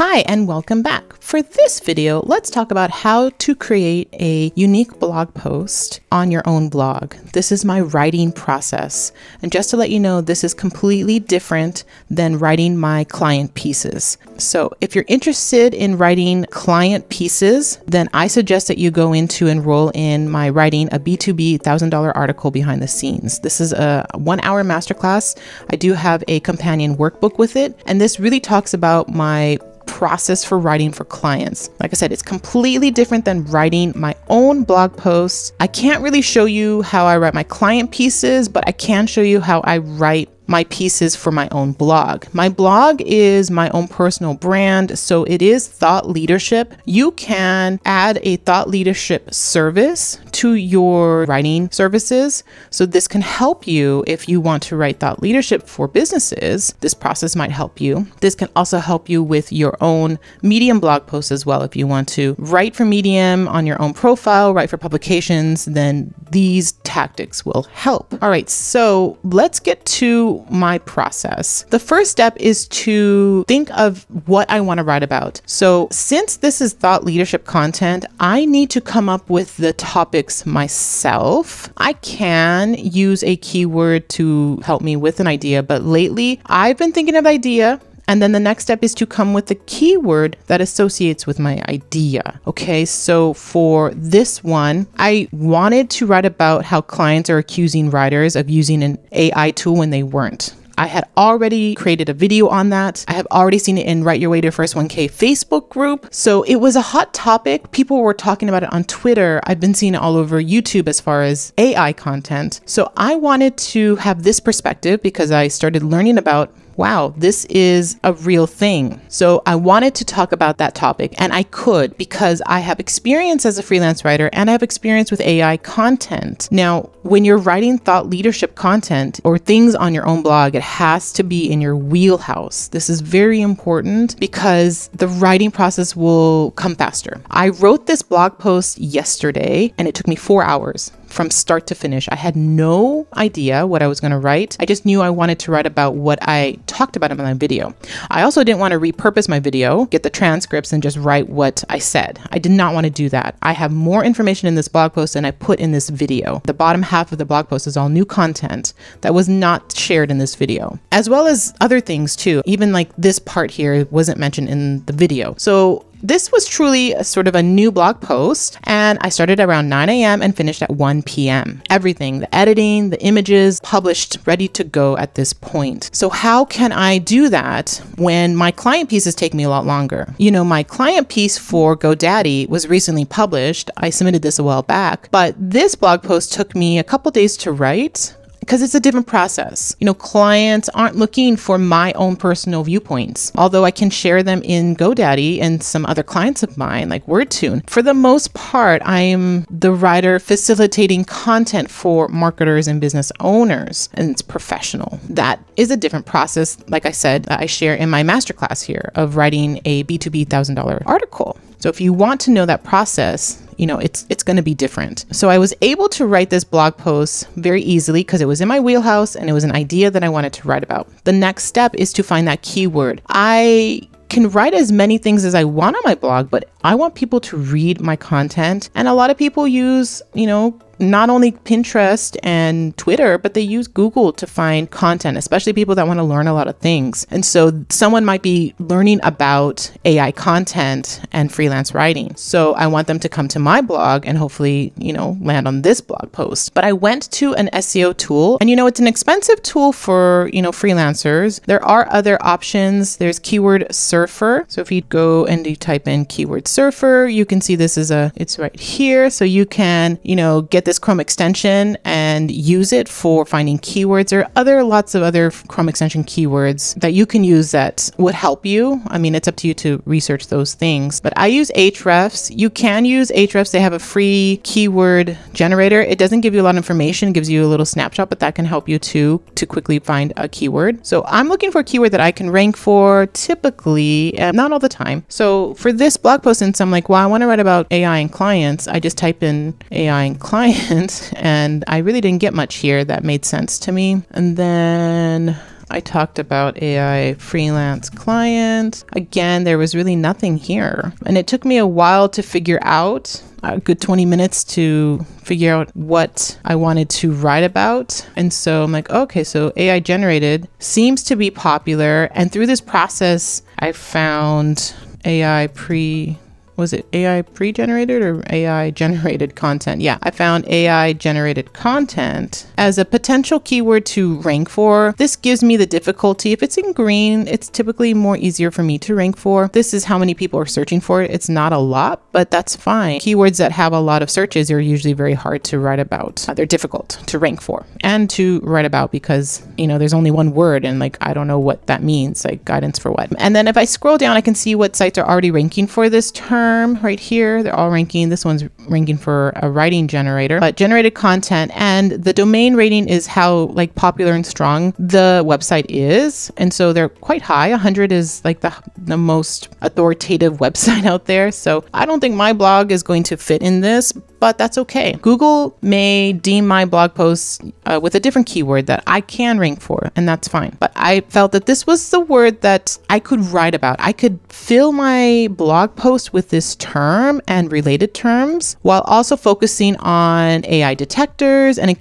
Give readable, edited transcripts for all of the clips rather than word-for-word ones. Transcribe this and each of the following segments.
Hi, and welcome back. For this video, let's talk about how to create a unique blog post on your own blog. This is my writing process. And just to let you know, this is completely different than writing my client pieces. So if you're interested in writing client pieces, then I suggest that you go in to enroll in my writing a B2B $1,000 article behind the scenes. This is a 1-hour masterclass. I do have a companion workbook with it. And this really talks about my process for writing for clients. Like I said, it's completely different than writing my own blog posts. I can't really show you how I write my client pieces, but I can show you how I write my pieces for my own blog. My blog is my own personal brand, so it is thought leadership. You can add a thought leadership service to your writing services. So this can help you if you want to write thought leadership for businesses. This process might help you. This can also help you with your own Medium blog posts as well. If you want to write for Medium on your own profile, write for publications, then these tactics will help. All right, so let's get to my process. The first step is to think of what I want to write about. So since this is thought leadership content, I need to come up with the topics myself. I can use a keyword to help me with an idea, but lately I've been thinking of the idea. And then the next step is to come with the keyword that associates with my idea. Okay, so for this one, I wanted to write about how clients are accusing writers of using an AI tool when they weren't. I had already created a video on that. I have already seen it in Write Your Way to First 1K Facebook group. So it was a hot topic. People were talking about it on Twitter. I've been seeing it all over YouTube as far as AI content. So I wanted to have this perspective because I started learning about, wow, this is a real thing. So I wanted to talk about that topic, and I could because I have experience as a freelance writer and I have experience with AI content. Now, when you're writing thought leadership content or things on your own blog, it has to be in your wheelhouse. This is very important because the writing process will come faster. I wrote this blog post yesterday and it took me 4 hours. From start to finish. I had no idea what I was going to write. I just knew I wanted to write about what I talked about in my video. I also didn't want to repurpose my video, get the transcripts and just write what I said. I did not want to do that. I have more information in this blog post than I put in this video. The bottom half of the blog post is all new content that was not shared in this video, as well as other things too. Even like this part here wasn't mentioned in the video. So this was truly a sort of a new blog post, and I started around 9 a.m. and finished at 1 p.m. Everything, the editing, the images, published, ready to go at this point. So how can I do that when my client pieces take me a lot longer? You know, my client piece for GoDaddy was recently published. I submitted this a while back, but this blog post took me a couple days to write, because it's a different process. You know, clients aren't looking for my own personal viewpoints, although I can share them in GoDaddy and some other clients of mine like WordTune. For the most part, I'm the writer facilitating content for marketers and business owners, and it's professional. That is a different process, like I said, I share in my masterclass here of writing a B2B $1,000 article. So if you want to know that process, you know, it's going to be different. So I was able to write this blog post very easily because it was in my wheelhouse and it was an idea that I wanted to write about. The next step is to find that keyword. I can write as many things as I want on my blog, but I want people to read my content. And a lot of people use, you know, not only Pinterest and Twitter, but they use Google to find content, especially people that want to learn a lot of things. And so someone might be learning about AI content and freelance writing. So I want them to come to my blog and hopefully, you know, land on this blog post. But I went to an SEO tool, and, you know, it's an expensive tool for, you know, freelancers. There are other options. There's Keyword Surfer. So if you go and you type in Keyword Surfer, you can see this is it's right here. So you can, you know, get this Chrome extension and use it for finding keywords or lots of other Chrome extension keywords that you can use that would help you. I mean, it's up to you to research those things, but I use Ahrefs. You can use Ahrefs. They have a free keyword generator. It doesn't give you a lot of information, it gives you a little snapshot, but that can help you too to quickly find a keyword. So I'm looking for a keyword that I can rank for typically, not all the time. So for this blog post, since I'm like, well, I want to write about AI and clients, I just type in AI and clients and I really didn't get much here that made sense to me. And then I talked about AI freelance client. Again, there was really nothing here. And it took me a while to figure out, a good 20 minutes to figure out what I wanted to write about. And so I'm like, okay, so AI generated seems to be popular. And through this process, I found was it AI pre-generated or AI generated content? Yeah, I found AI generated content as a potential keyword to rank for. This gives me the difficulty. If it's in green, it's typically more easier for me to rank for. This is how many people are searching for it. It's not a lot, but that's fine. Keywords that have a lot of searches are usually very hard to write about. They're difficult to rank for and to write about because, there's only one word and I don't know what that means, guidance for what. And then if I scroll down, I can see what sites are already ranking for this term. Right here, they're all ranking. This one's ranking for a writing generator, but generated content, and the domain rating is how popular and strong the website is. And so they're quite high. 100 is the most authoritative website out there. So I don't think my blog is going to fit in this, but that's okay. Google may deem my blog posts with a different keyword that I can rank for, and that's fine. But I felt that this was the word that I could write about. I could fill my blog post with this term and related terms while also focusing on AI detectors and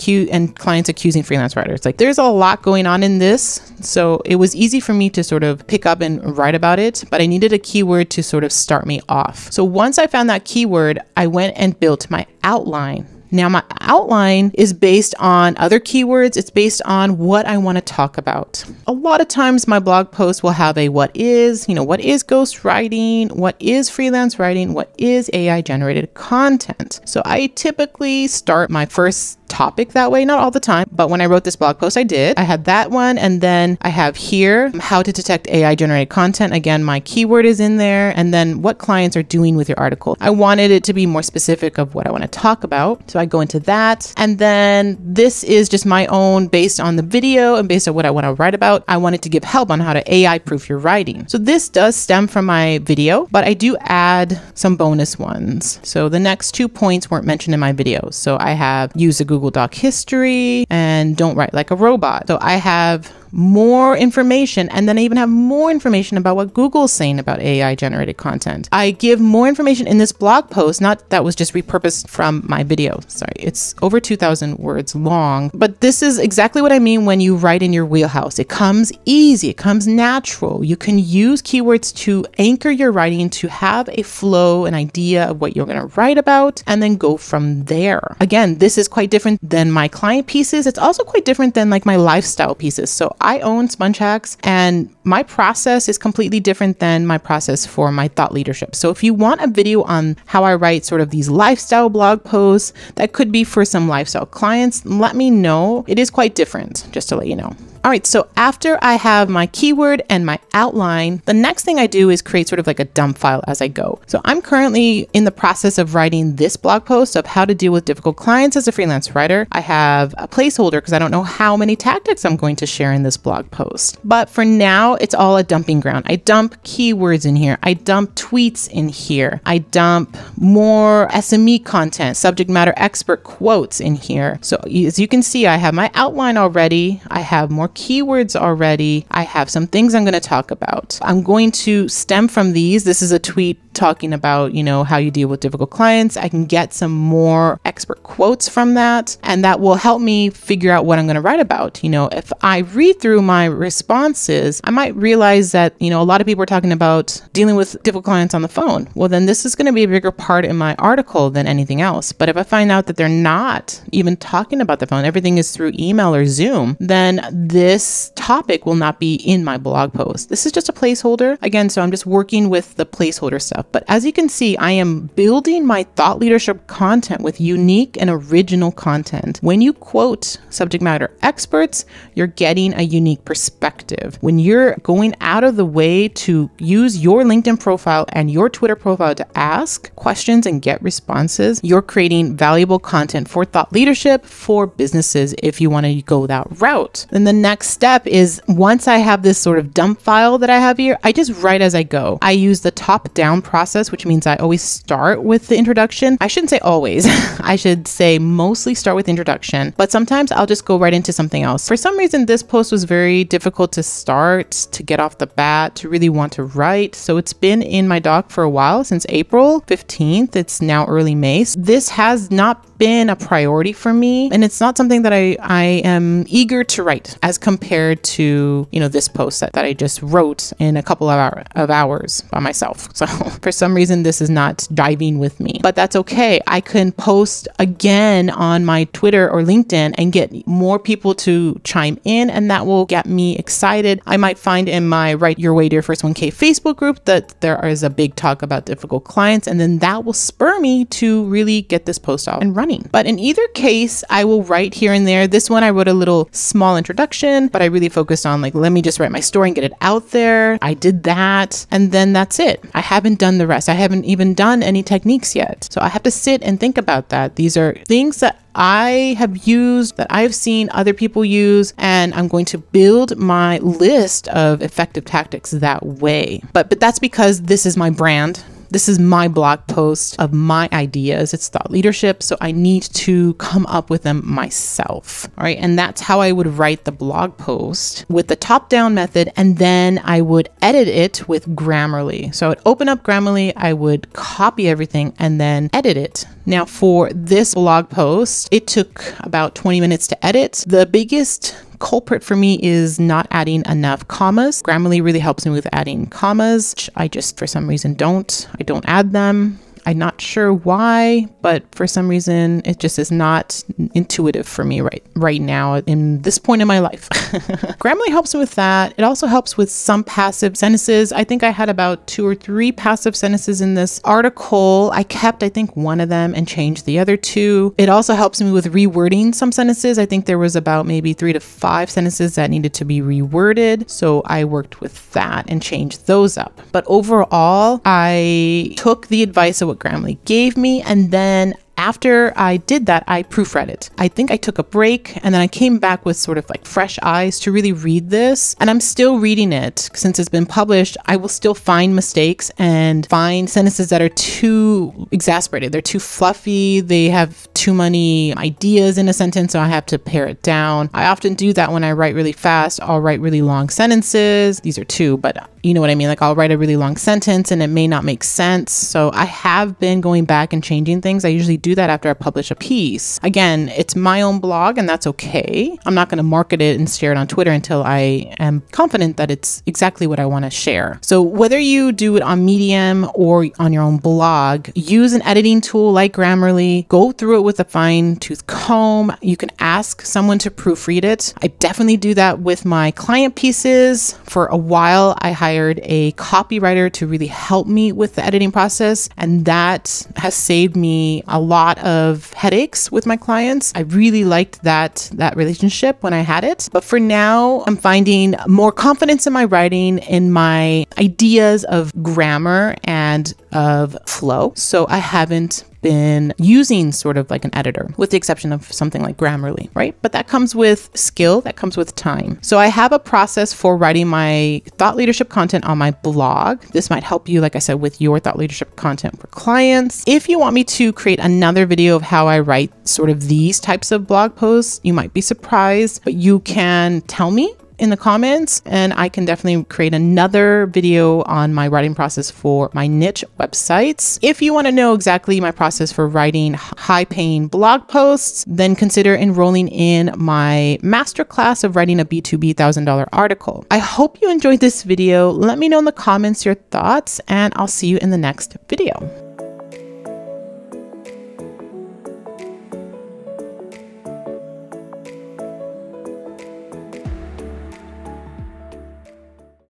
clients accusing freelance writers. There's a lot going on in this. So it was easy for me to sort of pick up and write about it, but I needed a keyword to sort of start me off. So once I found that keyword, I went and built my outline. Now, my outline is based on other keywords. It's based on what I want to talk about. A lot of times my blog post will have a what is ghostwriting, what is freelance writing, what is AI generated content. So I typically start my first topic that way, not all the time, but when I wrote this blog post, I did. I had that one, and then I have here how to detect AI generated content. Again, my keyword is in there, and then what clients are doing with your article. I wanted it to be more specific of what I want to talk about, so I go into that. And then this is just my own based on the video and based on what I want to write about. I wanted to give help on how to AI proof your writing. So this does stem from my video, but I do add some bonus ones. So the next 2 points weren't mentioned in my video. So I have use a Google Doc history and don't write like a robot. So I have more information, and then I even have more information about what Google's saying about AI generated content. I give more information in this blog post, not that was just repurposed from my video. Sorry, it's over 2,000 words long, but this is exactly what I mean when you write in your wheelhouse. It comes easy, it comes natural. You can use keywords to anchor your writing, to have a flow, an idea of what you're going to write about, and then go from there. Again, this is quite different than my client pieces. It's also quite different than my lifestyle pieces. So I own Sponge Hacks, and my process is completely different than my process for my thought leadership. So if you want a video on how I write sort of these lifestyle blog posts that could be for some lifestyle clients, let me know. It is quite different, just to let you know. All right, so after I have my keyword and my outline, the next thing I do is create sort of like a dump file as I go. So I'm currently in the process of writing this blog post of how to deal with difficult clients as a freelance writer. I have a placeholder because I don't know how many tactics I'm going to share in this blog post. But for now, it's all a dumping ground. I dump keywords in here. I dump tweets in here. I dump more SME content, subject matter expert quotes in here. So as you can see, I have my outline already. I have more keywords already. I have some things I'm going to talk about. I'm going to stem from these. This is a tweet talking about, how you deal with difficult clients. I can get some more expert quotes from that, and that will help me figure out what I'm going to write about. If I read through my responses, I might realize that, a lot of people are talking about dealing with difficult clients on the phone. Well, then this is going to be a bigger part in my article than anything else. But if I find out that they're not even talking about the phone, everything is through email or Zoom, then this topic will not be in my blog post. This is just a placeholder. Again, so I'm just working with the placeholder stuff. But as you can see, I am building my thought leadership content with unique and original content. When you quote subject matter experts, you're getting a unique perspective. When you're going out of the way to use your LinkedIn profile and your Twitter profile to ask questions and get responses, you're creating valuable content for thought leadership for businesses if you want to go that route. Then the next step is, once I have this sort of dump file that I have here, I just write as I go. I use the top-down process, which means I always start with the introduction. I shouldn't say always. I should say mostly start with introduction, but sometimes I'll just go right into something else. For some reason, this post was very difficult to start, to get off the bat, to really want to write. So it's been in my doc for a while, since April 15th. It's now early May. This has not been a priority for me, and it's not something that I am eager to write as compared to, you know, this post that I just wrote in a couple of hours by myself. So for some reason, this is not diving with me, but that's okay. I can post again on my Twitter or LinkedIn and get more people to chime in, and that will get me excited. I might find in my Write Your Way to Your First 1K Facebook group that there is a big talk about difficult clients, and then that will spur me to really get this post out and running. But in either case, I will write here and there. This one, I wrote a little small introduction, but I really focused on like, let me just write my story and get it out there. I did that, and then that's it. I haven't done the rest. I haven't even done any techniques yet. So I have to sit and think about that. These are things that I have used, that I've seen other people use, and I'm going to build my list of effective tactics that way. But that's because this is my brand. This is my blog post of my ideas. It's thought leadership. So I need to come up with them myself. All right. And that's how I would write the blog post, with the top-down method. And then I would edit it with Grammarly. So I would open up Grammarly, I would copy everything, and then edit it. Now for this blog post, it took about 20 minutes to edit. The biggest culprit for me is not adding enough commas. Grammarly really helps me with adding commas, which I just, for some reason, I don't add them. I'm not sure why, but for some reason, it just is not intuitive for me right now in this point in my life. Grammarly helps with that. It also helps with some passive sentences. I think I had about 2 or 3 passive sentences in this article. I kept, I think, one of them and changed the other 2. It also helps me with rewording some sentences. I think there was about maybe 3 to 5 sentences that needed to be reworded. So I worked with that and changed those up. But overall, I took the advice of what Grammarly gave me, and then after I did that, I proofread it. I think I took a break, and then I came back with sort of like fresh eyes to really read this. And I'm still reading it. Since it's been published, I will still find mistakes and find sentences that are too exasperated. They're too fluffy. They have too many ideas in a sentence, so I have to pare it down. I often do that when I write really fast. I'll write really long sentences. These are 2, but you know what I mean? Like, I'll write a really long sentence and it may not make sense. So I have been going back and changing things. I usually do that after I publish a piece. Again, it's my own blog, and that's okay. I'm not going to market it and share it on Twitter until I am confident that it's exactly what I want to share. So whether you do it on Medium or on your own blog, use an editing tool like Grammarly. Go through it with a fine-tooth comb. You can ask someone to proofread it. I definitely do that with my client pieces. For a while, I hired a copywriter to really help me with the editing process, and that has saved me a lot of headaches with my clients. I really liked that relationship when I had it. But for now, I'm finding more confidence in my writing, in my ideas of grammar and of flow. So I haven't been using sort of like an editor, with the exception of something like Grammarly, right? But that comes with skill, that comes with time. So I have a process for writing my thought leadership content on my blog. This might help you, like I said, with your thought leadership content for clients. If you want me to create another video of how I write sort of these types of blog posts, you might be surprised, but you can tell me in the comments, and I can definitely create another video on my writing process for my niche websites. If you want to know exactly my process for writing high-paying blog posts, then consider enrolling in my masterclass of writing a B2B $1,000 article. I hope you enjoyed this video. Let me know in the comments your thoughts, and I'll see you in the next video.